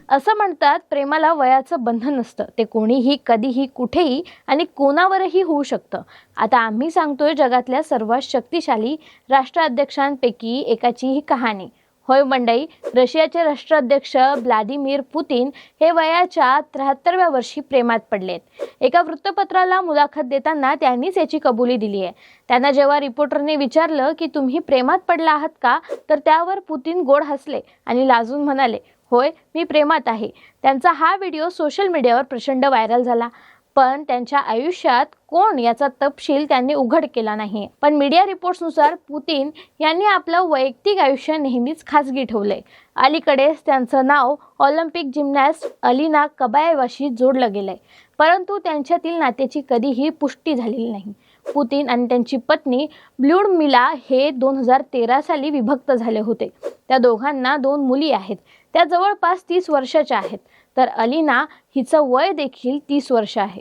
असं म्हणतात, प्रेमाला वयाचं बंधन नसतं, ते कोणीही कधीही कुठेही आणि कोणावरही होऊ शकतं. आता आम्ही सांगतोय जगातल्या सर्वात शक्तिशाली राष्ट्राध्यक्षांपैकी एकाची ही कहाणी. होय मंडळी, रशियाचे राष्ट्राध्यक्ष व्लादिमीर पुतिन हे वयाच्या 73व्या वर्षी प्रेमात पडलेत. एका वृत्तपत्राला मुलाखत देताना त्यांनीच याची कबुली दिली आहे. त्यांना जेव्हा रिपोर्टरने विचारलं की तुम्ही प्रेमात पडला आहात का, तर त्यावर पुतिन गोड हसले आणि लाजून म्हणाले, होय, मी प्रेमात आहे. त्यांचा हा व्हिडिओ सोशल मीडियावर प्रचंड व्हायरल झाला. पण त्यांच्या आयुष्यात कोण याचा तपशील त्यांनी उघड केला नाही. पण मीडिया रिपोर्ट्सनुसार पुतिन यांनी आपलं वैयक्तिक आयुष्य नेहमीच खासगी ठेवलंय. अलीकडेच त्यांचं नाव ऑलिम्पिक जिम्नॅस्ट अलिना कबाएवाशी जोडलं गेलंय. परंतु त्यांच्यातील नात्याची कधीही पुष्टी झालेली नाही. पुतिन आणि त्यांची पत्नी ल्युडमिला हे 2013 साली विभक्त झाले होते. त्या दोघांना 2 मुली आहेत. त्या जवळपास 30 वर्षाच्या आहेत. तर अलिना हिचं वय देखील 30 वर्ष आहे.